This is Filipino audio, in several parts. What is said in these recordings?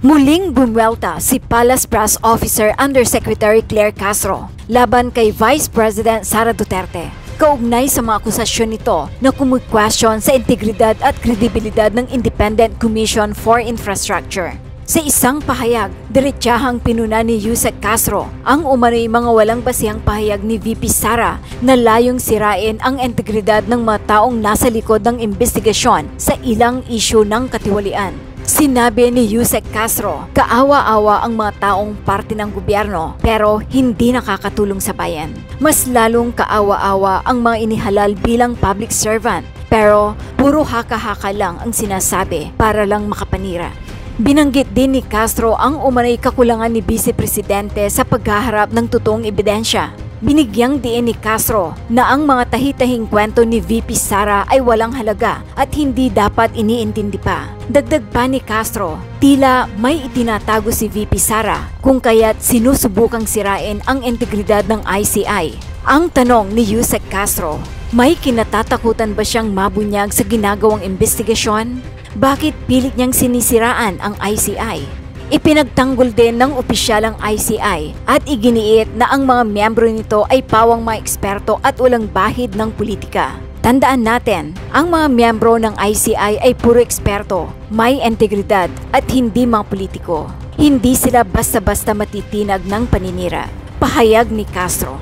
Muling bumwelta si Palace Press Officer Undersecretary Claire Castro laban kay Vice President Sara Duterte. Kaugnay sa mga akusasyon nito na kumu-question sa integridad at kredibilidad ng Independent Commission for Infrastructure. Sa isang pahayag, diretsahang pinuna ni Yusek Castro ang umano'y mga walang basihang pahayag ni VP Sara na layong sirain ang integridad ng mga taong nasa likod ng investigasyon sa ilang isyu ng katiwalian. Sinabi ni Yusek Castro, kaawa-awa ang mga taong parte ng gobyerno pero hindi nakakatulong sa bayan. Mas lalong kaawa-awa ang mga inihalal bilang public servant pero puro haka-haka lang ang sinasabi para lang makapanira. Binanggit din ni Castro ang umano'y kakulangan ni Vice Presidente sa paghaharap ng totoong ebidensya. Binigyang diin ni Castro na ang mga tahitahing kwento ni VP Sara ay walang halaga at hindi dapat iniintindi pa. Dagdag pa ni Castro, tila may itinatago si VP Sara kung kaya't sinusubukang sirain ang integridad ng ICI. Ang tanong ni Yusek Castro, may kinatatakutan ba siyang mabunyag sa ginagawang investigasyon? Bakit pilit niyang sinisiraan ang ICI? Ipinagtanggol din ng opisyalang ICI at iginiit na ang mga miyembro nito ay pawang mga eksperto at walang bahid ng politika. Tandaan natin, ang mga miyembro ng ICI ay puro eksperto, may integridad at hindi mga politiko. Hindi sila basta-basta matitinag ng paninira. Pahayag ni Castro.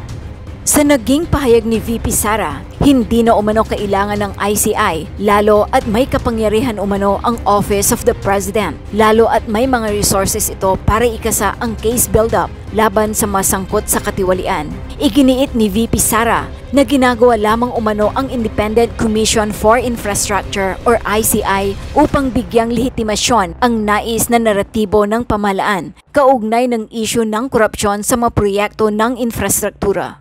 Sa naging pahayag ni VP Sara, hindi na umano kailangan ng ICI, lalo at may kapangyarihan umano ang Office of the President, lalo at may mga resources ito para ikasa ang case build-up laban sa masangkot sa katiwalian. Iginiit ni VP Sara na ginagawa lamang umano ang Independent Commission for Infrastructure or ICI upang bigyang lehitimasyon ang nais na naratibo ng pamahalaan kaugnay ng isyu ng korupsyon sa mga proyekto ng infrastruktura.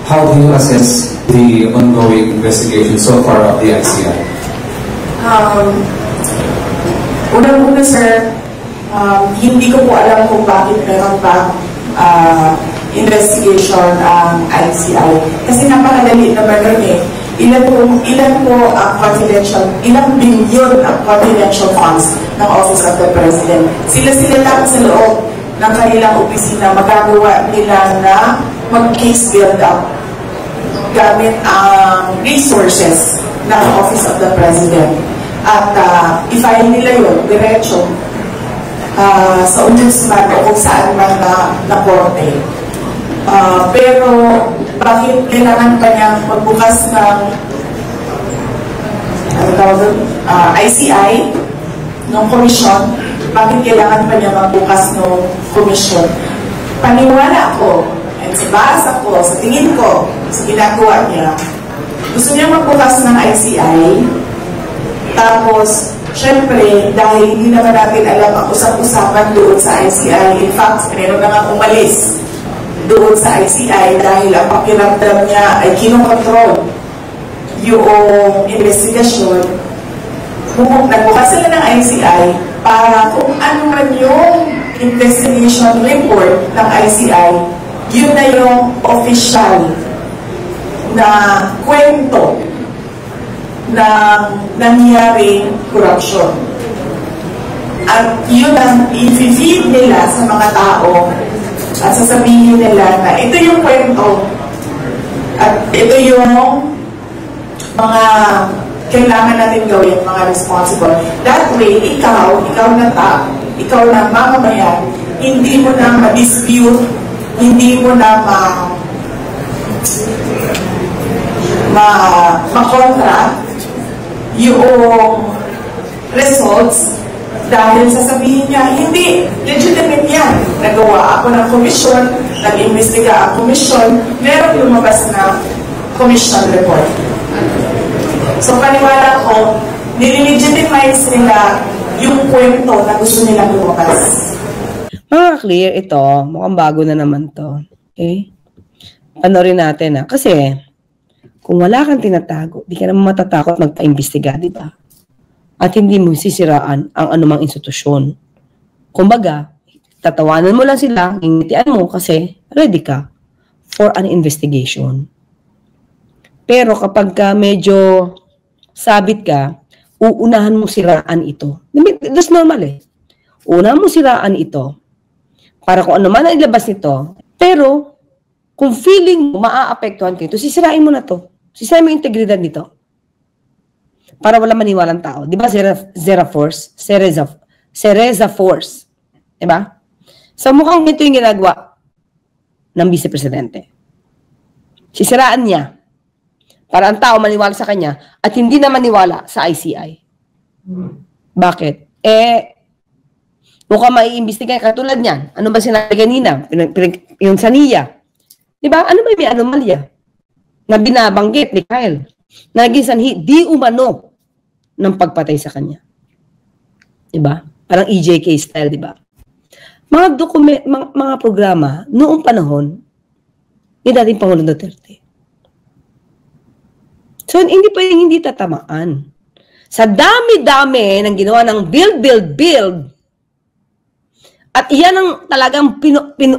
How do you assess the ongoing investigation so far of the ICI? Unang-una sir, hindi ko po alam kung bakit meron pa investigation ang ICI. Kasi napakadali naman nun eh. Ilan po ang confidential, ilang bilyon ang confidential funds ng Office of the President. Sila lang sa loob ng kanilang opisina magagawa nila na mag-case build-up gamit ang resources ng Office of the President. At i-file nila yun, diretso, sa ombudsman o kung saan man na korte. Pero bakit kailangan pa niyang magbukas ng ICI, ng komisyon? Bakit kailangan pa niya magbukas ng komisyon? Paniwala ko, at sa basa ko, sa tingin ko, sa ginagawa niya, gusto niya magbukas ng ICI, tapos, syempre, dahil hindi naman natin alam ang usap-usapan doon sa ICI, in fact, meron na nga umalis doon sa ICI dahil ang pakiramdam niya ay kinokontrol yung investigasyon. Nagbukas sila ng ICI para kung ano man yung investigation report ng ICI, yun na yung official na kwento ng nangyaring corruption. At yun ang i-feed nila sa mga tao at sasabihin nila na ito yung kwento at ito yung mga kailangan natin gawin, mga responsible. That way, ikaw na tao, ikaw na mamamayan, hindi mo na ma-dispute, hindi mo na ma-kontra yung results dahil sasabihin niya, hindi, legitimate yan. Nagawa ako ng komisyon, nag-imbestiga ang komisyon, merong lumabas na commission report. So paniwala ko, nililegitimize nila yung kwento na gusto nilang lumabas. Mga clear, ito, mukhang bago na naman to. Okay? Panorin natin ha. Kasi, kung wala kang tinatago, di ka naman matatakot magpa-imbestiga, di ba? At hindi mo sisiraan ang anumang institusyon. Kumbaga, tatawanan mo lang sila, ingitian mo kasi ready ka for an investigation. Pero kapag ka medyo sabit ka, uunahan mo siraan ito. That's normal eh. Una mo siraan ito para kung ano man ang ilabas nito. Pero, kung feeling mo maaapektuhan kayo ito, sisirain mo na to. Sisirain mo yung integridad nito. Para wala maniwalang tao. Di ba, Zera Force? Cereza Force. Di ba? So, mukhang ito yung ginagawa ng Vice Presidente. Sisiraan niya para ang tao maniwala sa kanya at hindi na maniwala sa ICI. Bakit? Mukhang maiimbestigan katulad niyan. Ano ba sinabi kanina? Yung sa NIA. Di ba? Ano ba may anomalya? Na binabanggit ni Kyle. Na naging sanhi, di umano ng pagpatay sa kanya. Di ba? Parang EJK style, di ba? Mga programa noong panahon ni dating Pangulong Duterte. So, hindi pwedeng hindi tatamaan. Sa dami-dami ng ginawa ng build, at iyan ang talagang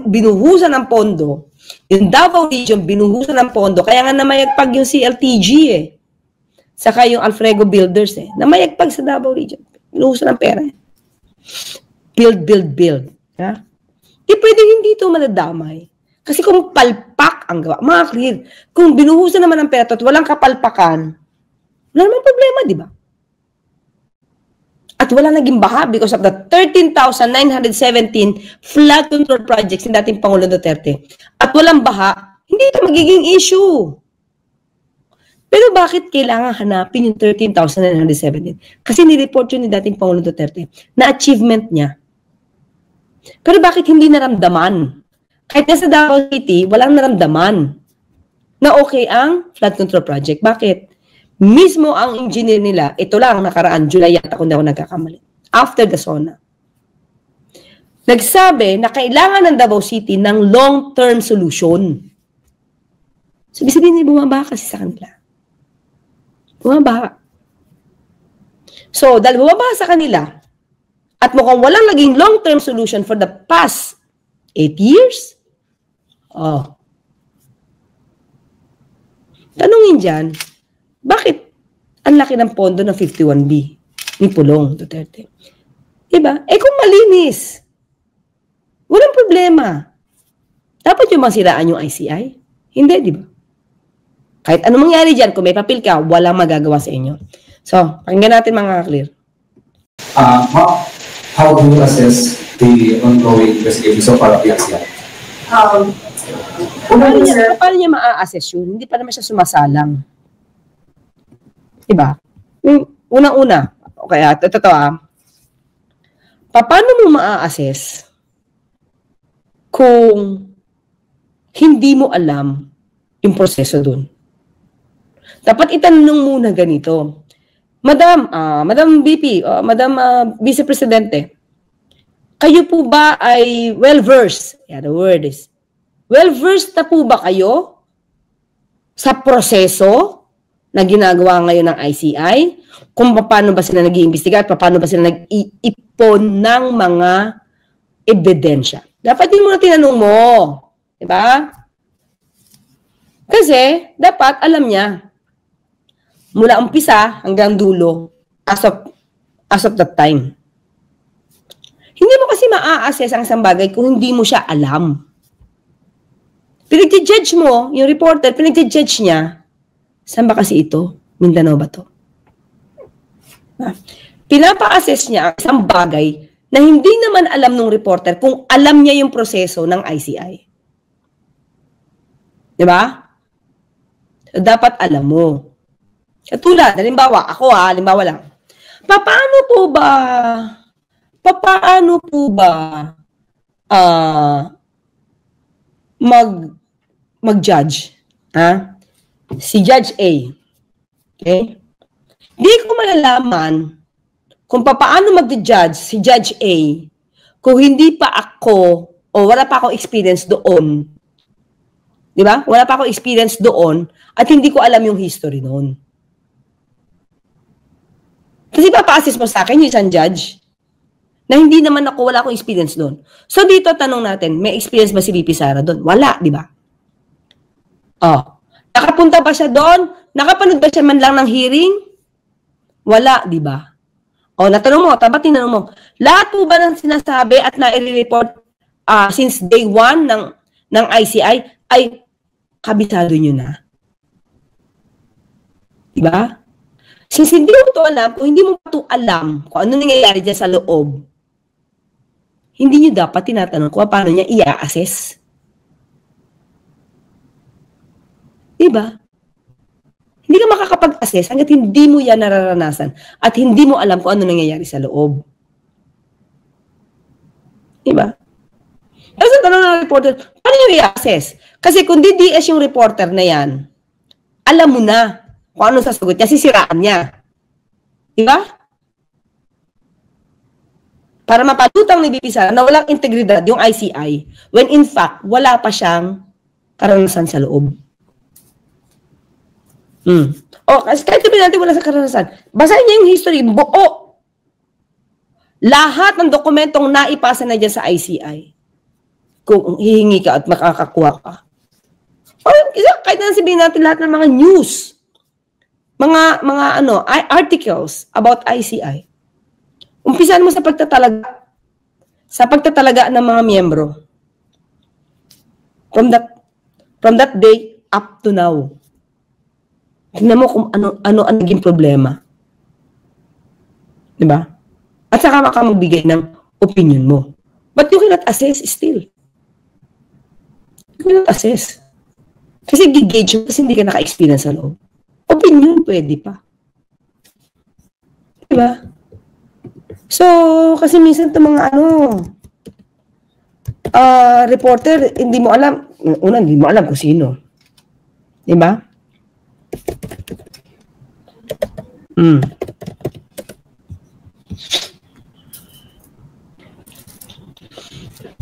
binuhusan ng pondo, yung Davao Region, binuhusan ng pondo, kaya nga namayagpag yung CLTG saka yung Alfredo Builders namayagpag sa Davao Region. Binuhusan ng pera Build. Ha? Di pwedeng hindi ito madadamay. Kasi kung palpak ang gawa, mga clear, kung binuhusan naman ng pera at walang kapalpakan, wala namang problema, di ba? At wala naging baha because of the 13,917 flood control projects ng dating Pangulong Duterte. At walang baha, hindi ito magiging issue. Pero bakit kailangan hanapin yung 13,917? Kasi nireport yun ni dating Pangulong Duterte na achievement niya. Pero bakit hindi naramdaman? Kahit nasa Davao City, walang naramdaman na okay ang flood control project. Bakit? Mismo ang engineer nila, ito lang nakaraan, July yata kung di ako nagkakamali, after the SONA, nagsabi na kailangan ng Davao City ng long-term solution. So, sabihin bumaba kasi sa kanila. Bumaba. So, dahil bumaba sa kanila, at mukhang walang naging long-term solution for the past 8 years, tanungin dyan, bakit ang laki ng pondo ng 51B ni Pulong Duterte? Diba? Kung malinis, walang problema. Dapat yung masiraan yung ICI? Hindi, diba? Kahit anong mangyari dyan, kung may papel ka, walang magagawa sa inyo. So, pakinggan natin mga clear. How do you assess the ongoing investigation so far of the ICI? Paano niya maa-assess yun? Hindi pa naman siya sumasalang. Diba? Unang-una, okay, ito paano mo maa-assess kung hindi mo alam yung proseso dun? Dapat itanong muna ganito. Madam VP, Madam Vice Presidente, kayo po ba ay well-versed? Yeah, the word is, well-versed na po ba kayo sa proseso na ginagawa ngayon ng ICI, kung paano ba sila nag-iimbestiga at paano ba sila nag-iipon ng mga ebidensya. Dapat din mo na tinanong mo. Diba? Kasi, dapat alam niya, mula umpisa hanggang dulo, as of that time. Hindi mo kasi maa-assess ang isang bagay kung hindi mo siya alam. Pinag-judge mo, yung reporter, pinag-judge niya, saan ba kasi ito? Mindanao ba to? Pinapa-assess niya ang isang bagay na hindi naman alam ng reporter kung alam niya yung proseso ng ICI. Diba? So, dapat alam mo. Katulad, halimbawa, halimbawa lang, paano po ba mag-judge? Si Judge A. Okay? Di ko malalaman kung paano mag-judge si Judge A kung hindi pa ako o wala pa akong experience doon. Di ba? Wala pa akong experience doon at hindi ko alam yung history noon. Kasi papa-assess mo sa akin yung isang judge na hindi naman wala akong experience doon. So dito tanong natin, may experience ba si VP Sara doon? Wala, di ba? Nakapunta ba siya doon? Nakapanood ba siya man lang ng hearing? Wala, di ba? O, natanong mo, dapat tinanong mo, lahat po ba ng sinasabi at na-report since day 1 ng ICI ay kabisado nyo na? Diba? Since hindi mo ito alam, kung hindi mo ito alam kung ano nangyayari dyan sa loob, hindi nyo dapat tinatanong kung paano niya i-assess. Diba? Hindi ka makakapag-assess hanggat hindi mo yan nararanasan at hindi mo alam kung ano nangyayari sa loob. Diba? Tapos ang tanong ng reporter, paano nyo i-assess? Kasi kung DDS yung reporter na yan, alam mo na kung ano sasagot niya, sisiraan niya. Diba? Para mapalutang ni VP Sara na walang integridad yung ICI, when in fact, wala pa siyang karanasan sa loob. O, kasi kahit sabihin natin wala sa karanasan, basahin niya yung history, buo. Lahat ng dokumentong naipasa na dyan sa ICI, kung hihingi ka at makakakuha ka. O, kahit na sabihin natin lahat ng mga news, mga articles about ICI, umpisan mo sa pagtatalaga ng mga miyembro. From that day up to now. Tingnan mo kung ano ang naging problema. Diba? At saka ka magbigay ng opinion mo. But you cannot assess still. You cannot assess. Kasi gigauge mo kasi hindi ka naka-experience sa loob. Opinion, pwede pa. Diba? So, kasi minsan itong mga reporter, hindi mo alam. Una, hindi mo alam kung sino. Diba?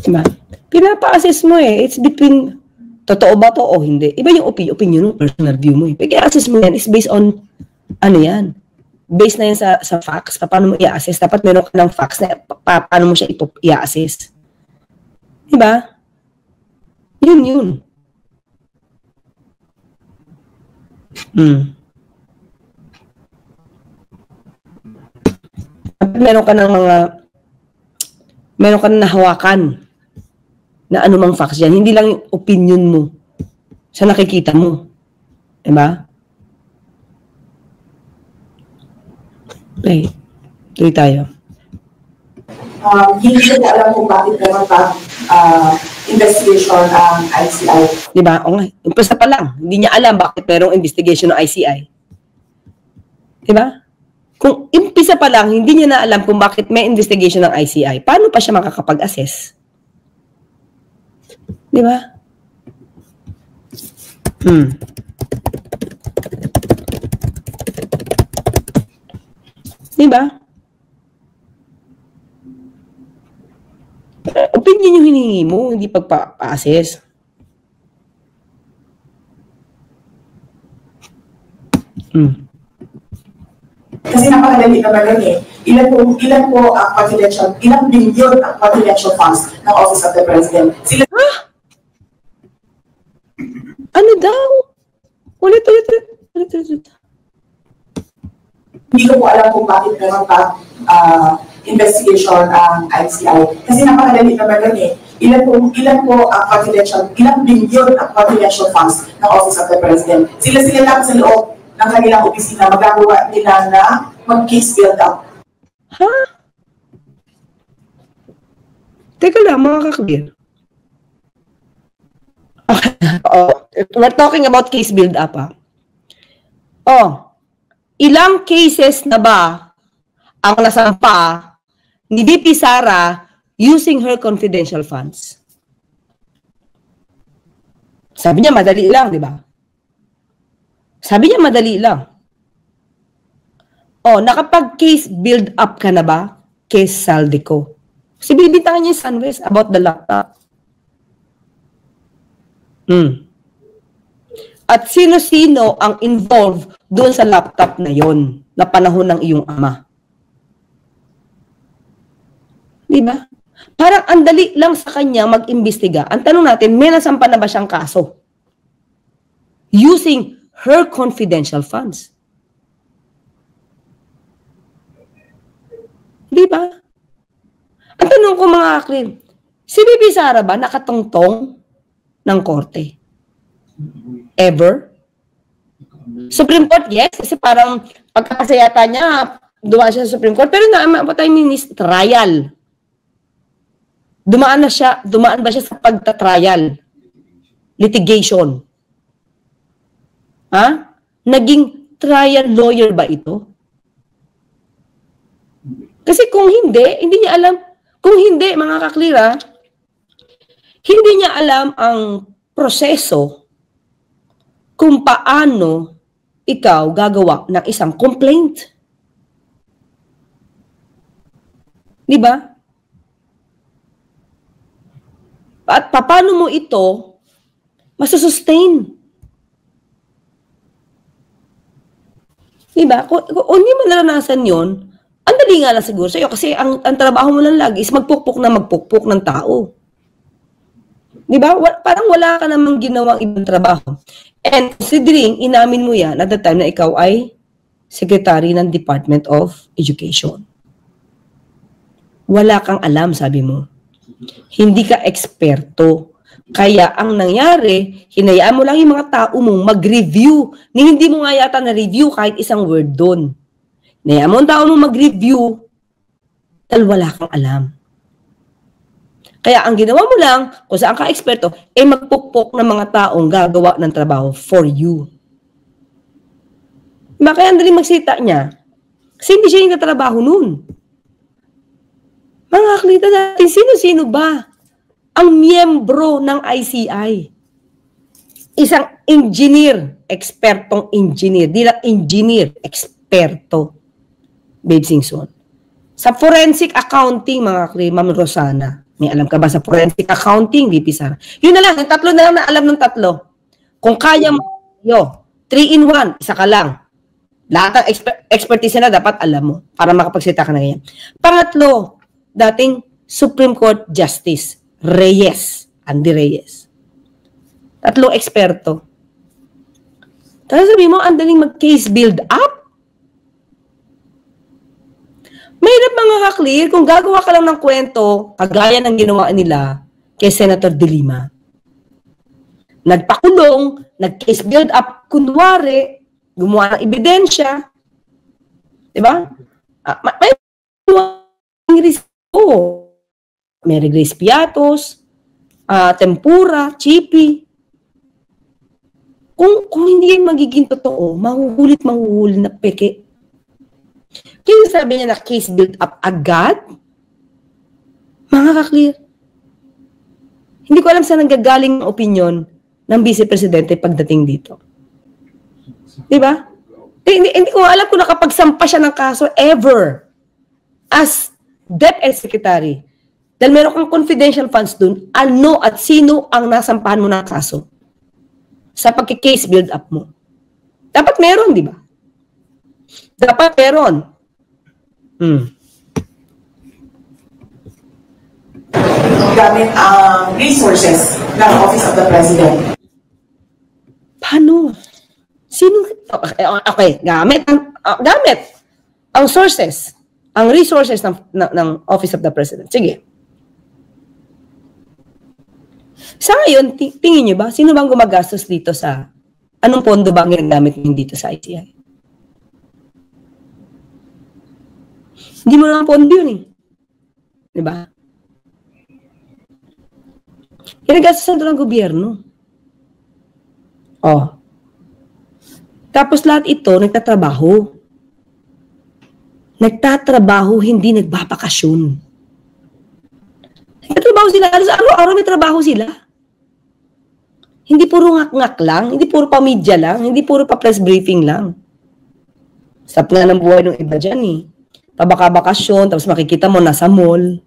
Diba? Pinapa-assess mo eh. It's between totoo ba to o hindi. Iba yung opinion, personal view mo eh. Pag-i-assess mo yan is based on yan. Based na yan sa facts. Paano mo i-assess. Dapat meron ka ng facts na paano mo siya i-assess. Diba? Yun. Meron ka ng nahawakan na anumang facts yan. Hindi lang yung opinion mo sa nakikita mo. Diba? Okay. Tuloy tayo. Hindi ko alam kung bakit naman investigation ang ICI. Diba? O nga, umpisa pa lang. Hindi niya alam bakit merong investigation ng ICI. Diba? Kung umpisa pa lang, hindi niya na alam kung bakit may investigation ng ICI, paano pa siya makakapag-assess? Diba? Diba? Opinion yung hinihingi mo, hindi pagpa-assess. Kasi napakadali naman yun eh. Ilan po ang confidential, ilang billion ang confidential funds ng Office of the President. Sila... Ano daw? Ulit. Hindi ko po alam kung bakit meron pa investigation ang ICI. Kasi napakadali naman yun eh. Ilan po ang confidential, ilang billion ang confidential funds ng Office of the President. Sila lang sa loob ng kanilang opisina, magagawa nila na mag-case build up. Ha? Teka lang, mga kaklir. We're talking about case build up, ha? Ilang cases na ba ang nasampa ni VP Sara using her confidential funds? Sabi niya, madali lang, di ba? Sabi niya, madali lang. Nakapag-case build up ka na ba? Case Saldico. Kasi binibitangan niya yung Sunwest about the laptop. At sino-sino ang involved doon sa laptop na yon na panahon ng iyong ama? Diba? Parang andali lang sa kanya mag-imbestiga. Ang tanong natin, may nasampa na ba siyang kaso? Using her confidential funds. Di ba? Ang tanong ko mga kaklir, si Bibi Sara ba nakatungtong ng korte? Ever? Supreme Court, yes. Kasi parang pagkakasayata niya, dumaan siya sa Supreme Court. Pero naamapatay minis trial. Dumaan ba siya sa pagta-trial? Litigation. Ha? Naging trial lawyer ba ito? Kasi kung hindi niya alam. Kung hindi, mga kaklira, hindi niya alam ang proseso kung paano ikaw gagawa ng isang complaint. Di ba? At paano mo ito masusustain? Di ba? Kung hindi mo naranasan yon, ang dali nga lang siguro sa'yo kasi ang trabaho mo lang lagi is magpukpok ng tao. Di ba? Parang wala ka namang ginawang ibang trabaho. And considering, inamin mo yan at the time na ikaw ay secretary ng Department of Education. Wala kang alam, sabi mo. Hindi ka eksperto. Kaya ang nangyari, hinayaan mo lang yung mga tao mong mag-review. Hindi mo nga yata na-review kahit isang word doon. Hinayaan mo ang tao mong mag-review dahil wala kang alam. Kaya ang ginawa mo lang, kung saan ka eksperto, ay magpukpok ng mga taong gagawa ng trabaho for you. Diba? Kaya ang dali magsita niya. Kasi hindi siya yung katrabaho nun. Mga kaklita natin, sino-sino ba ang miyembro ng ICI? Isang engineer, ekspertong engineer. Di lang engineer, eksperto. Babe Singson. Sa forensic accounting, mga kaklita, Ma'am Rosana, may alam ka ba sa forensic accounting, VP Sara? Yun na lang, yung tatlo na lang na alam ng tatlo. Kung kaya mo, 3-in-1, isa ka lang. Lahat ng expertise na dapat alam mo para makapagsita ka na ganyan. Pangatlo, dating Supreme Court Justice, Reyes, Andy Reyes. Tatlong eksperto. Tapos sabi mo, ang daling mag-case build up? Mahirap mga ka-clear kung gagawa ka lang ng kwento, kagaya ng ginawa nila kay Senator De Lima. Nagpakulong, nag-case build up, kunwari, gumawa ng ebidensya. Diba? May Grace Piatos, Tempura, Chippy. Kung hindi yan magiging totoo, mahuhulit na peke. Kaya sabi niya na case build up agad? Mga ka-clear. Hindi ko alam saan nanggagaling ang opinion ng Vice Presidente pagdating dito. Diba? Hindi ko alam kung nakapagsampa siya ng kaso ever as DepEd Secretary. Dahil meron kang confidential funds dun, ano at sino ang nasampahan mo ng kaso sa pagki-case build up mo. Dapat meron, di ba? Dapat meron. Gamit ang resources ng Office of the President. Paano? Sino? Okay, gamit ang sources, ang resources ng Office of the President. Sige. Sa ngayon, tingin niyo ba, sino bang gumagastos dito sa, anong pondo ba ang ginagamit niyo dito sa ICI? Hindi mo naman pondo yun eh. Diba? Ginagastosan ito ng gobyerno. Oh. Tapos lahat ito, nagtatrabaho. Nagtatrabaho, hindi nagbabakasyon. Nagtatrabaho sila. Araw-araw may trabaho sila. Hindi puro ngak-ngak lang, hindi puro pa-media lang, hindi puro pa-press briefing lang. Stop nga ng buhay ng iba dyan eh. Pabaka-bakasyon, tapos makikita mo nasa mall.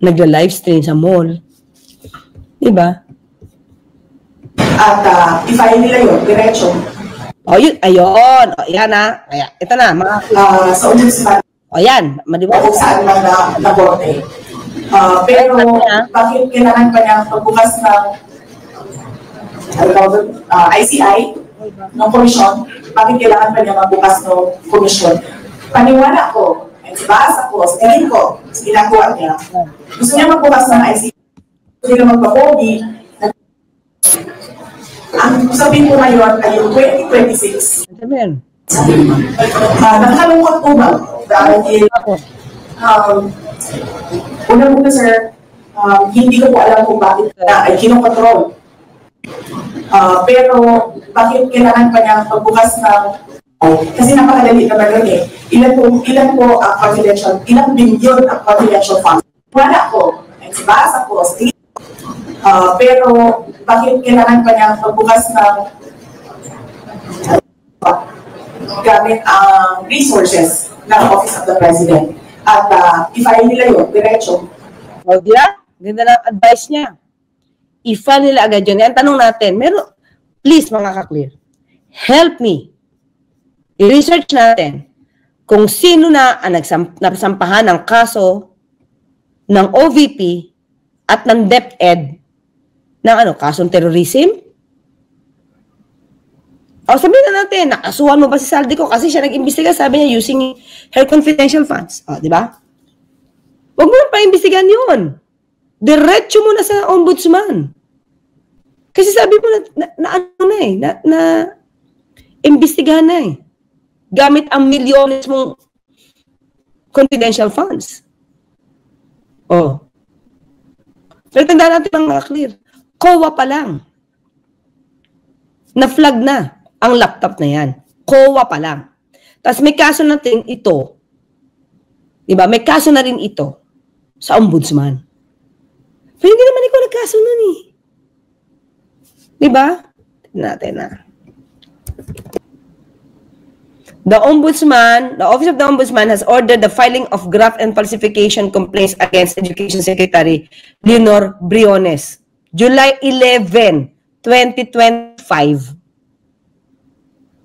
Nagla-livestream sa mall. Diba? At i-file nila yun, diretso. O yun, ayun. O yan na. Kaya, ito na. Sa ombudsman. O yan, madiba. Kung saan lang nabote. Pero, bakit kailangan pa niya pagbukas ng ICI, ng komisyon, bakit kailangan pa niya magbukas ng komisyon? Paniwala ko, And sa basa ko, sa tingin ko, sa ginagawa niya, gusto niya magbukas ng ICC, gusto niya magpa-COVID. Ang sabihin ko ngayon ay yung 2026. Amen. Nagkalungkot po ba? Dahil, una-una sir, hindi ko po alam kung bakit na ay kinokontrol. Pero bakit kailangan pa niya pagbukas ng kasi napakadali naman yun eh. Ilan po ang confidential, ilang bilyon ang confidential funds. Wala ko, nagsibasa ko, pero bakit kailangan pa niya pagbukas ng gamit ang resources ng Office of the President. At i-file nila yun, diretso. O, diba? Ganda ng advice niya. I-file nila agad yun. Yan, tanong natin, please mga ka-clear, help me. I-research natin kung sino na ang nasampahan ng kaso ng OVP at ng DepEd ng kasong terrorism. O sabihin na natin, nakasuhan mo ba si Saldico? Kasi siya nag-imbestiga, sabi niya, using her confidential funds. O, di ba? Huwag mo na pa-imbestigan yun. Diretso mo na sa ombudsman. Kasi sabi mo na imbestigahan na eh. Gamit ang milyones mong confidential funds. Oh. Pero tandaan natin ang clear. COA pa lang. Na-flag na ang laptop na yan. COA pa lang. Tapos may kaso natin ito. Diba? May kaso na rin ito sa ombudsman. Pero hindi naman ikaw nagkaso nun eh. Diba? Tignan natin na. The Office of the Ombudsman has ordered the filing of graft and falsification complaints against Education Secretary Leonor Briones, July 11, 2025.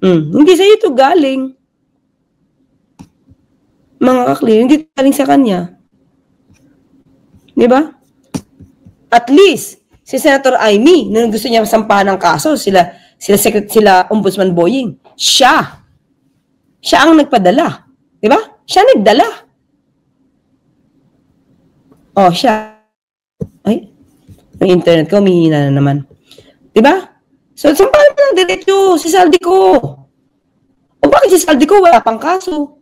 Hindi sa ito galing. Mga ka-clear, hindi galing sa kanya. Diba? At least, si Senator Amy, nung gusto niya sampahan ng kaso, sila Ombudsman Boying, siya ang nagpadala. Diba? Siya nagdala. Oh, siya. Ay, ang internet ko, humihina na naman. Diba? So, sampahan mo ng diretso si Saldico. O bakit si Saldico wala pang kaso?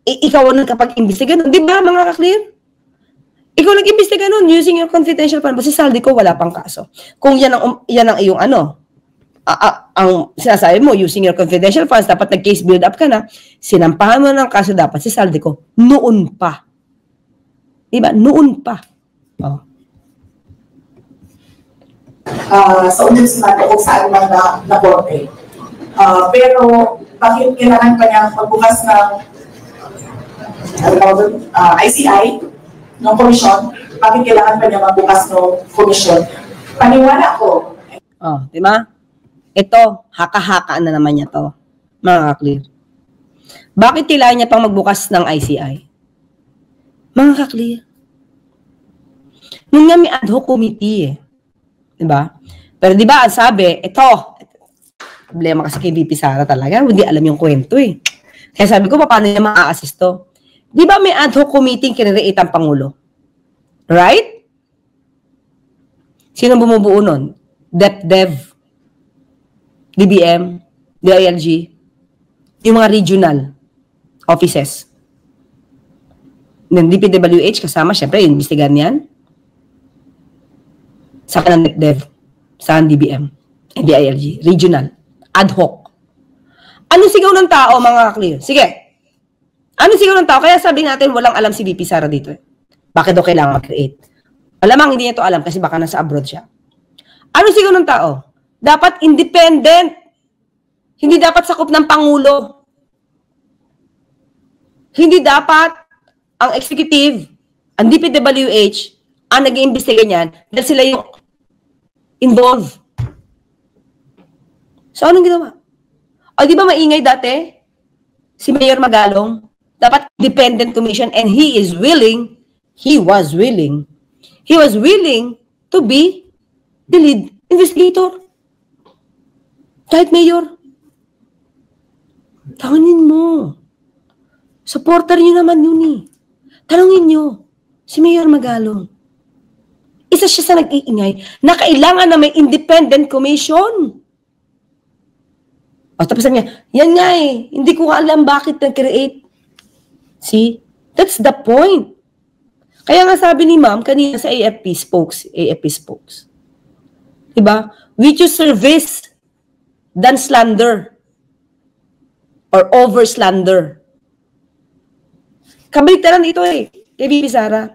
Ikaw ang nagkapag-imbestiga nun. Diba, mga ka-clear? Ikaw nag-imbestiga nun using your confidential fund. Si Saldico wala pang kaso. Kung yan ang iyong ang sinasabi mo, using your confidential funds, dapat nag-case build up ka na, sinampahan mo ng kaso dapat si Saldico noon pa. Diba? Noon pa. Oh. Sa ombudsman kung saan man na korte. Pero bakit kailangan pa niya magbukas ng ICI, ng komisyon? Bakit kailangan pa niya magbukas ng komisyon? Paniwala ko. Oh, di ba? Ito, haka-haka na naman niya to. Mga ka-clear. Bakit kailangan niya pang magbukas ng ICI? Mga ka-clear. Nung nga may ad hoc committee eh. Diba? Pero diba, ang sabi, ito, problema kasi kay VP Sara talaga, hindi alam yung kwento eh. Kaya sabi ko, paano niya maa-assist to? Diba may ad hoc committee kinreate ang Pangulo? Right? Sino bumubuo nun? DepDev, DBM, DILG, yung mga regional offices. Ng DPWH kasama, syempre, investigan yan. Sa kanang DepDev, sa DBM, DILG, regional, ad hoc. Ano sigaw ng tao, mga clear? Sige. Ano sigaw ng tao? Kaya sabi natin, walang alam si VP Sara dito eh. Bakit daw kailangan mag-create? Alamang hindi niya ito alam kasi baka nasa abroad siya. Ano sigaw ng tao? Dapat independent. Hindi dapat sakop ng Pangulo. Hindi dapat ang executive, ang DPWH, ang nag-iimbestiga niyan dahil sila yung involved. So, anong ginawa? O, di ba maingay dati? Si Mayor Magalong, dapat independent commission and he was willing to be the lead investigator. Kahit mayor. Tanganin mo. Supporter niyo naman yun eh. Tanungin niyo, si Mayor Magalong. Isa siya sa nag-iingay na kailangan na may independent commission. O, tapos sabi niya, yan nga eh, hindi ko alam bakit nag-create. See? That's the point. Kaya nga sabi ni ma'am kanina sa AFP spokes. Diba? We choose service than slander or over slander. Kabaliktaran ito eh, kay Bibi Sara.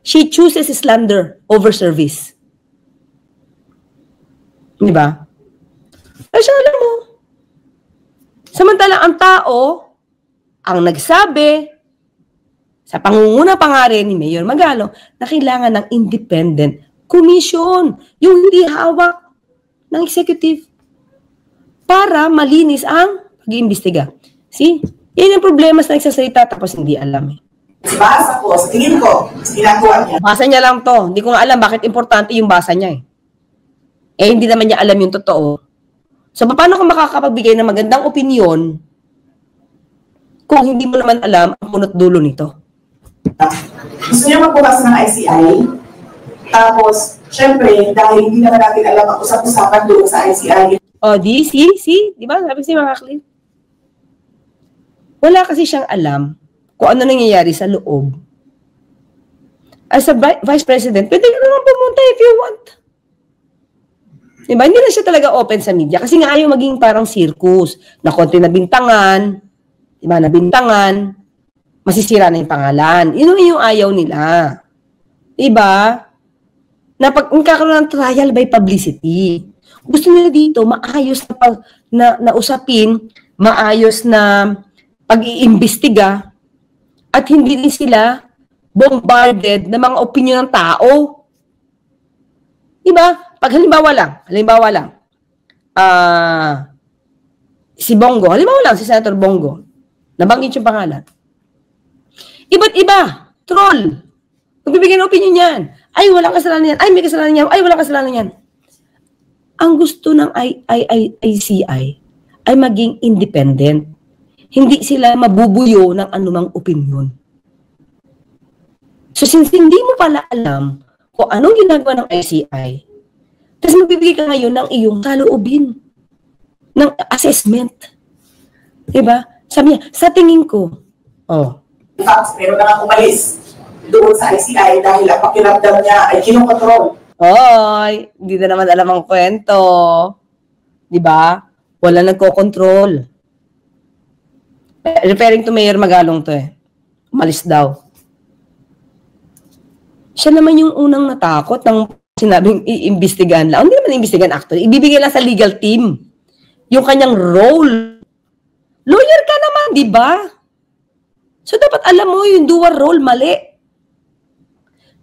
She chooses slander over service. Diba? Ay siya, alam mo. Samantalang ang tao, ang nagsabi, sa pangunguna pa nga rin ni Mayor Magalong, na kailangan ng independent commission, yung hindi hawak ng executive, para malinis ang pag-iimbestiga. See? Yan yung problema sa nagsasalita tapos hindi alam eh. Basa ko, sa tingin ko, sa ginagawa niya. Basa niya lang to. Hindi ko nga alam bakit importante yung basa niya eh. Eh, hindi naman niya alam yung totoo. So, paano ka makakapagbigay ng magandang opinion kung hindi mo naman alam ang punot dulo nito? Gusto niya magbukas ng ICI, tapos, syempre, dahil hindi naman natin alam ang usap-usapan doon sa ICI. Oh, see? Di ba? Sabi si mga Cliff. Wala kasi siyang alam kung ano nangyayari sa loob. As a vice president, pwede ka naman pumunta if you want. Diba? Hindi na siya talaga open sa media kasi nga ayaw maging parang circus na konti nabintangan, diba? Nabintangan, masisira na yung pangalan. Yun yung ayaw nila. Diba? Na pag magkakaroon ng trial by publicity. Gusto nila dito maayos na usapin, maayos na pag-iimbestiga at hindi din sila bombarded ng mga opinion ng tao. Diba? Pag halimbawa lang, si Bongo, si Senator Bongo, nabanggit yung pangalan. Iba't iba, troll. Magbibigay ng opinion yan. Ay, walang kasalanan yan. Ay, may kasalanan yan. Ay, walang kasalanan yan. Ang gusto ng ICI ay maging independent. Hindi sila mabubuyo ng anumang opinion. So, since hindi mo pala alam kung anong ginagawa ng ICI, tapos magbibigay ka ngayon ng iyong kaloobin, ng assessment. Diba? Sabi niya, sa tingin ko, In fact, meron na nga umalis doon sa ICI dahil ang pakiramdam niya ay kinokontrol. Hoy, hindi na naman alam ang kwento. Diba? Wala nagko-control. Referring to Mayor Magalong to eh. Umalis daw. Siya naman yung unang natakot ng sinabing iimbestigahan lang. Hindi naman iimbestigahan actually. Ibibigay lang sa legal team. Yung kanyang role. Lawyer ka naman, di ba? So dapat alam mo yung dual role, mali.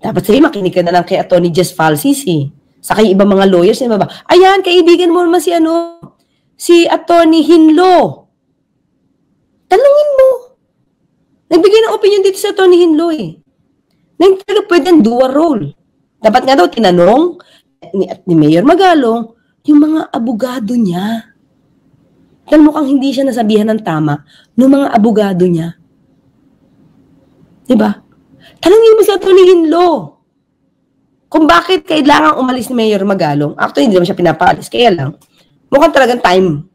Dapat sa'yo makinig ka na lang kay Atty. Jess Falsis eh. Sa kay ibang mga lawyers, di ba? Ayan, kaibigan mo naman si Atty. Hinlo. Tanungin mo. Nagbigay ng opinion dito sa Atty. Hinlo eh. Na hindi talaga pwede ang dual role. Dapat nga daw tinanong ni Mayor Magalong yung mga abogado niya. Dahil mukhang hindi siya nasabihan ng tama ng mga abogado niya. Diba? Tanungin mo si Atty. Hinlo kung bakit kailangan umalis ni Mayor Magalong. Actually, hindi naman siya pinapalis. Kaya lang, mukhang talagang time.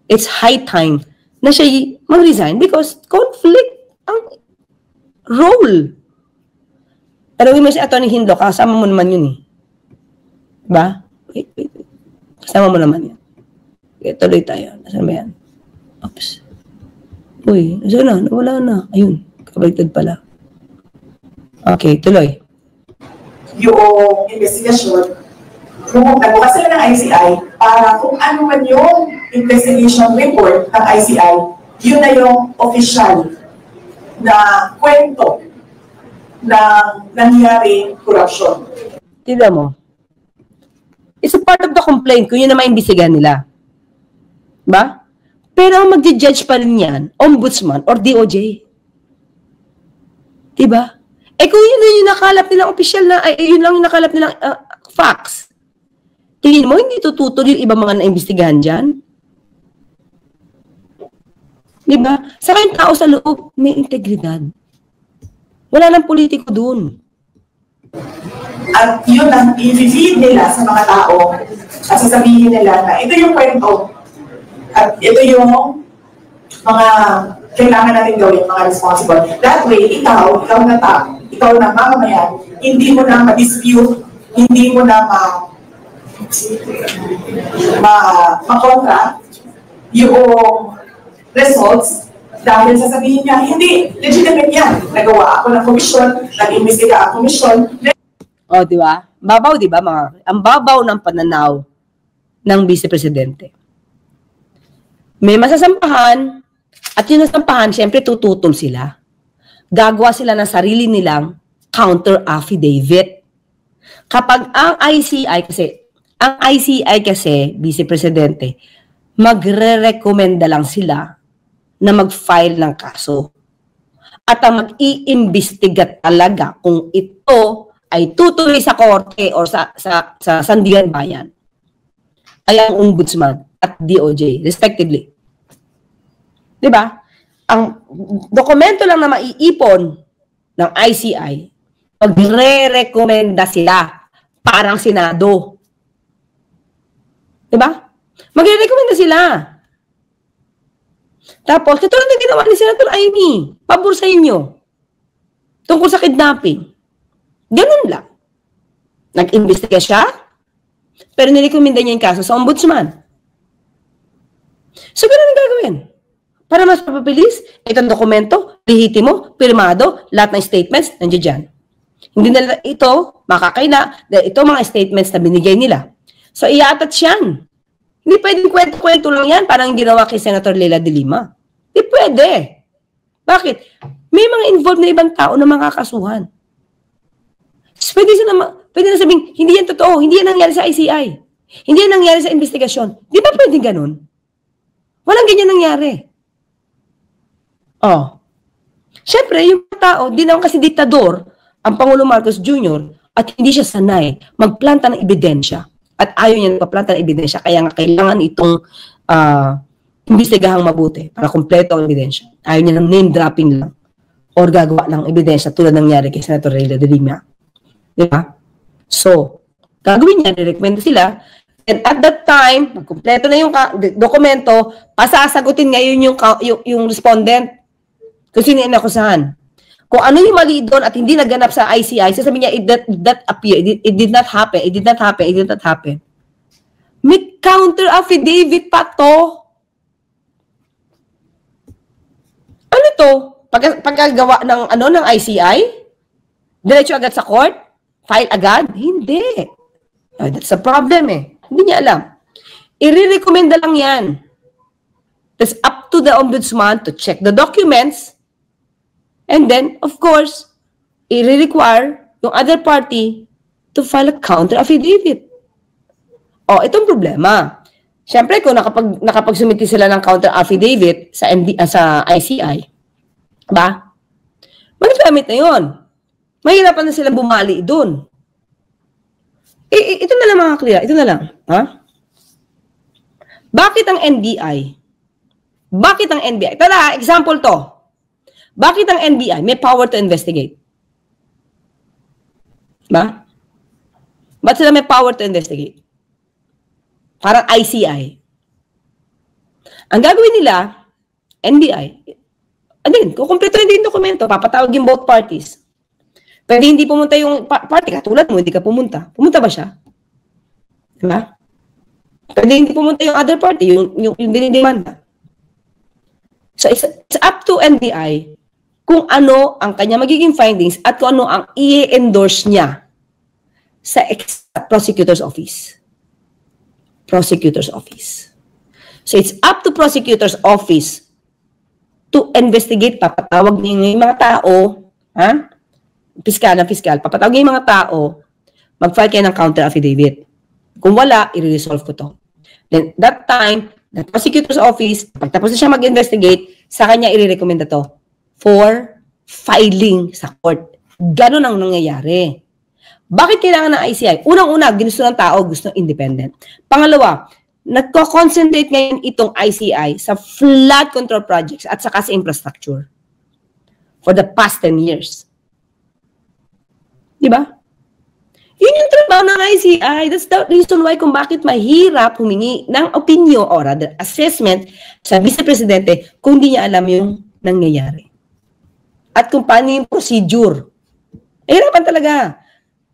It's high time na siya mag-resign because conflict ang role. Tanungin mo si Atty. Hinlo, kasama mo naman yun eh. Diba? Wait. Kasama mo naman yan. Okay, tuloy tayo. Nasaan ba yan? Oops. Uy, nasaan na? Nawala na. Ayun. Kabaliktad pala. Okay, tuloy. Yung investigation, nagbukas sila ng ICI para kung ano man yung investigation report ng ICI, yun na yung official na kwento ng nangyaring corruption. Tignan mo. It's a part of the complaint kung yun na maimbestigahan nila. Ba? Pero ang magje-judge pa rin yan, ombudsman or DOJ. Diba? Eh kung yun na yung nakalap nilang official na, yun lang yung nakalap nilang facts. Tingin mo, hindi tututol yung ibang mga naimbestigahan dyan? Di ba? Saka yung tao sa loob, may integridad. Wala nang politiko dun. At yun ang i-feed nila sa mga tao at sasabihin nila na ito yung kwento at ito yung mga kailangan natin gawin, mga responsible. That way, ikaw na tao, ikaw na mamamayan, hindi mo na ma-dispute, hindi mo na ma-contra yung results dahil sasabihin niya, hindi, legitimate yan. Nagawa ako ng komisyon, nag-imbestiga ang komisyon. O, di ba? Babaw, di ba, ang babaw ng pananaw ng Vice Presidente. May masasampahan, at yung nasampahan, syempre tututol sila. Gagawa sila ng sarili nilang counter affidavit. Kapag ang ICI kasi, Vice Presidente, magre-recommenda lang sila na mag-file ng kaso. At ang mag-iimbestiga talaga kung ito ay tutuloy sa korte o sa Sandigan Bayan ay ang Ombudsman at DOJ, respectively. Diba? Ang dokumento lang na maiipon ng ICI, magre-recommenda sila parang Senado. Diba? Magre-recommenda sila. Tapos, katulad ng ginawa ni Senator Amy, pabor sa inyo. Tungkol sa kidnapping. Ganun lang. Nag-imbestiga siya, pero nirekomenda niya yung kaso sa Ombudsman. So, ganun ang gagawin. Para mas mapabilis, itong dokumento, lehitimo, pirmado, lahat ng statements, nandiyan dyan. Hindi nila ito makakaila dahil ito mga statements na binigay nila. So, i-attach yan. Hindi pwedeng kwento-kwento lang yan, parang ginawa kay Senator Leila de Lima. Hindi pwede. Bakit? May mga involved na ibang tao na makakasuhan. So, pwede na sabing, hindi yan totoo, hindi yan nangyari sa ICI. Hindi yan nangyari sa investigasyon. Di ba pwedeng ganun? Walang ganyan nangyari. Oh. Siyempre, yung tao, di naman kasi diktador, ang Pangulo Marcos Jr., at hindi siya sanay magplanta ng ebidensya. At ayaw niya nagpaplanta ng ebidensya, kaya nga kailangan itong imbestigahang mabuti para kumpleto ang ebidensya. Ayaw niya ng name dropping lang or gagawa ng ebidensya tulad nangyari kay Senator Leila de Lima. Diba? So, gagawin niya, nirekomenda sila, and at that time, magkumpleto na yung dokumento, pasasagutin ngayon yung respondent kung sino yung inakusahan. Kung ano yung mali doon at hindi naganap sa ICI, sasabihin niya, it did not happen. May counter affidavit pa to. Ano to? Pagkagawa ng ICI? Diretso agad sa court? File agad? Hindi. That's a problem eh. Hindi niya alam. I-recommenda lang yan. It's up to the Ombudsman to check the documents. And then, of course, i-require yung other party to file a counter affidavit. O, itong problema. Siyempre, kung nakapag-sumiti sila ng counter affidavit sa ICI, ba? Magagamit na yun. Mahirapan na silang bumali doon. Ito na lang mga clear. Ito na lang. Ha? Bakit ang NBI? Ito na, example to. Bakit ang NBI may power to investigate? Ba? Ba't sila may power to investigate? Parang ICI. Ang gagawin nila, NBI, again, kukumpleto hindi yung dokumento, papatawagin both parties. Pwede hindi pumunta yung party, katulad mo, hindi ka pumunta. Pumunta ba siya? Diba? Pwede hindi pumunta yung other party, yung dinidemanda. So, it's up to NBI kung ano ang kanya magiging findings at kung ano ang i-endorse niya sa prosecutor's office. Prosecutor's office. So, it's up to prosecutor's office to investigate, papatawag niya yung mga tao, ha? Piskal, papatawag niya yung mga tao, mag-file kayo ng counter affidavit. Kung wala, i-resolve ko to. Then, that time, the prosecutor's office, pagtapos na siya mag-investigate, sa kanya i-recommenda to for filing sa court. Ganon ang nangyayari. Bakit kailangan ng ICI? Unang-una, ginusto ng tao, gusto ng independent. Pangalawa, nagko-concentrate ngayon itong ICI sa flood control projects at saka sa infrastructure for the past 10 years. Di ba? Yun yung trabaho ng ICI. That's the reason why kung bakit mahirap humingi ng opinion or rather assessment sa Vice Presidente kung hindi niya alam yung nangyayari. At kung paano yung procedure. Hirapan talaga.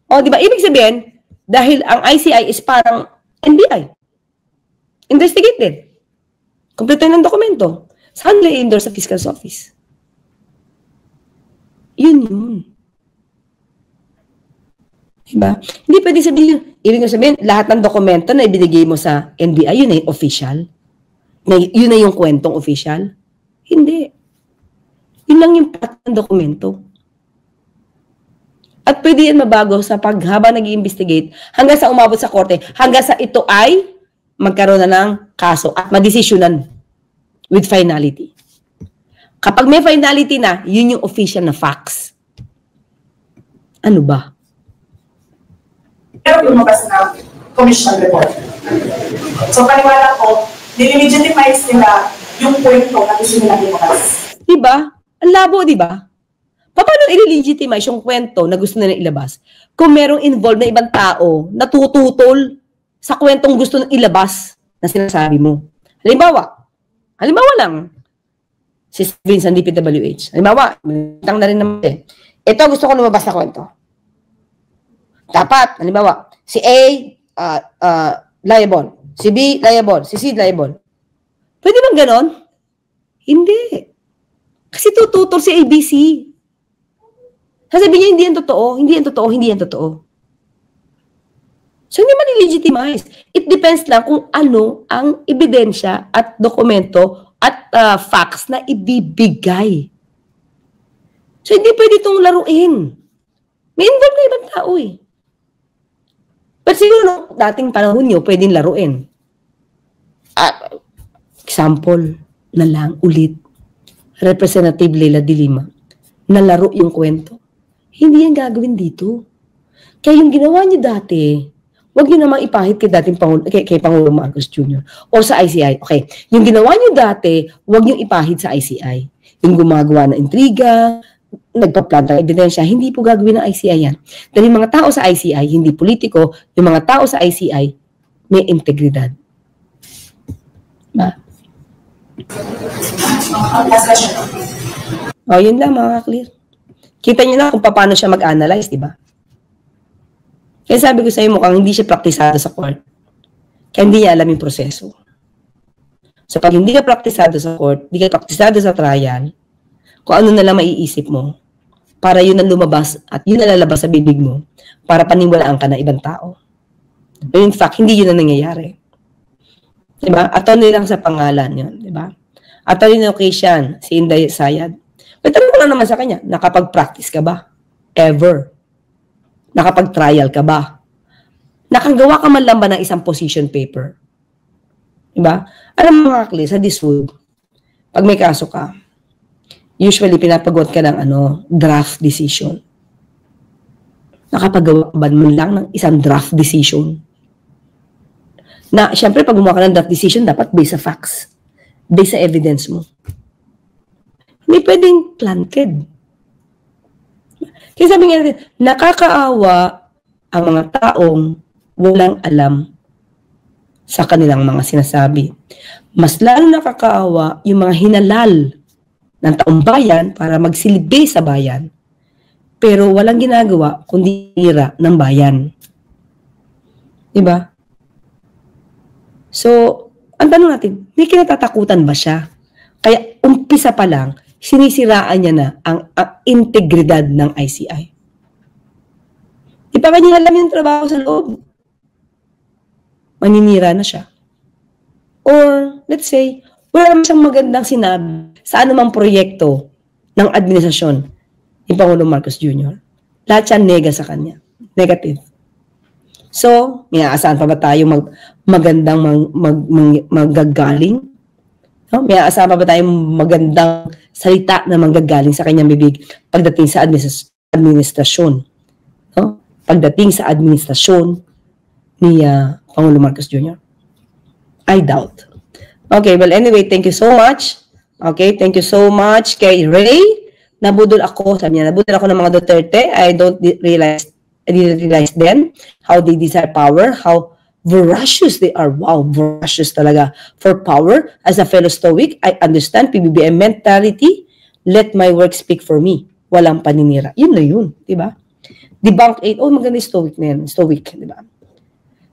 O, di ba? Ibig sabihin, dahil ang ICI is parang NBI. Investigated. Kompleto ng dokumento. Saan nila i-endorse sa Fiscal's Office? Yun. Diba? Hindi pwede sabihin, ibig sabihin, lahat ng dokumento na ibinigay mo sa NBI, yun ay official. Yun na yung kwentong official. Hindi. Yun lang yung part ng dokumento. At pwede yan mabago sa habang nag-i-investigate hanggang sa umabot sa korte, hanggang sa ito ay magkaroon na ng kaso at madesisyonan with finality. Kapag may finality na, yun yung official na facts. Ano ba? Pero lumabas na commission report. So, paniwala ko, nililegitimize nila yung kwento na gusto nila lumabas. Diba? Ang labo, diba? Paano i-legitimize yung kwento na gusto nila ilabas kung merong involved na ibang tao na tututol sa kwentong gusto nang ilabas na sinasabi mo? Halimbawa lang, si Vincent DPWH. Halimbawa, mitang na rin naman eh. Ito gusto ko lumabas na kwento. Dapat, halimbawa, si A, liable. Si B, liable. Si C, liable. Pwede bang ganon? Hindi. Kasi tututol si ABC. Sasabihin niya, hindi yan totoo, hindi yan totoo, hindi yan totoo. So, hindi man i-legitimize. It depends lang kung ano ang ebidensya at dokumento at facts na ibibigay. So, hindi pwede itong laruin. May involved na ibang tao eh. Pero siguro, dating panahon nyo, pwedeng laruin. Example na lang, ulit. Representative Leila de Lima. Nalaro yung kwento. Hindi yan gagawin dito. Kaya yung ginawa niyo dati, huwag niyo namang ipahit kay Pangulong Marcos Jr. o sa ICI. Okay, yung ginawa niyo dati, huwag niyo ipahit sa ICI. Yung gumagawa ng intriga, nagpa-plant ng ebidensya, hindi po gagawin ng ICI yan. Dahil yung mga tao sa ICI, hindi politiko, yung mga tao sa ICI, may integridad. Ba? O, yun lang mga clear. Kita niyo na kung paano siya mag-analyze, di ba? Kaya sabi ko sa iyo, mukhang hindi siya praktisado sa court. Kaya hindi niya alam yung proseso. So, pag hindi ka praktisado sa court, hindi ka praktisado sa trial, kung ano na lang maiisip mo, para yun ang lumabas at yun ang lalabas sa bibig mo, para paniwalaan ka ng ibang tao. But in fact, hindi yun ang nangyayari. Diba? Attorney lang sa pangalan yun. Diba? Attorney na occasion, si Inday Sayad. Pero tanong ko lang naman sa kanya, nakapag-practice ka ba? Ever? Nakapag-trial ka ba? Nakagawa ka man lang ba ng isang position paper? Diba? Alam mo mga kakli, sa Diswood, pag may kaso ka, usually pinapagawa ka ng draft decision. Nakapagawa ba man lang ng isang draft decision? Na, syempre, pag gumawa ka ng draft decision, dapat based sa facts. Based sa evidence mo. Hindi pwedeng planted. Kaya sabi nga natin, nakakaawa ang mga taong walang alam sa kanilang mga sinasabi. Mas lalo nakakaawa yung mga hinalal ng taong bayan para magsilbi sa bayan, pero walang ginagawa kundi ira ng bayan. Diba? So, ang tanong natin, may kinatatakutan ba siya? Kaya umpisa pa lang, sinisiraan niya na ang integridad ng ICI. Di pa kanya alam yung trabaho sa loob. Maninira na siya. Or, let's say, wala naman siyang magandang sinabi sa anumang proyekto ng administrasyon ni Pangulong Marcos Jr. Lahat siya nega sa kanya. Negative. So, may aasahan pa ba tayo magandang magagaling? No? May aasahan pa ba tayong magandang salita na manggagaling sa kanyang bibig pagdating sa administrasyon? No? Pagdating sa administrasyon ni Pangulong Marcos Jr. I doubt. Okay, well anyway, thank you so much. Okay, thank you so much kay Ray. Nabudol ako, sabi niya, nabudol ako ng mga Duterte. I didn't realize then how they desire power, how voracious they are. Wow, voracious talaga for power. As a fellow Stoic, I understand PBBM mentality. Let my work speak for me. Walang paninira. Yun na yun, di ba? Debunk 8. Oh, maganda yung Stoic na yan. Stoic, di ba?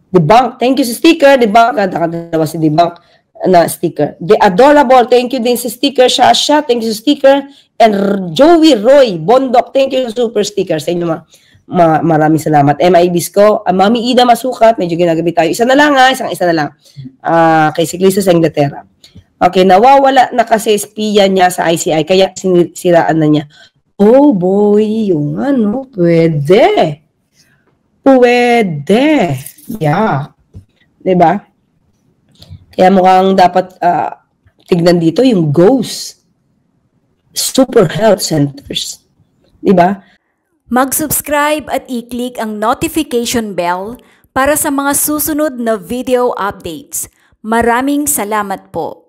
Debunk. Thank you sa sticker. Debunk. Nakakatawa si Debunk na sticker. The Adorable. Thank you din sa sticker. Shasha. Thank you sa sticker. And Joey Roy Bondok. Thank you sa super sticker. Sa inyo maraming salamat. MI Bisco. Mami Ida Masukat. Medyo ginagabi tayo. Isa na lang ha. Isa na lang. Kay Siglisa sa Inglaterra. Okay, nawawala na kasi espiya niya sa ICI, kaya siraan na niya. Oh boy, yung ano, pwede. Pwede. Yeah. Diba? Kaya mukhang dapat tignan dito yung GHOST. Super Health Centers. Diba? Mag-subscribe at i-click ang notification bell para sa mga susunod na video updates. Maraming salamat po.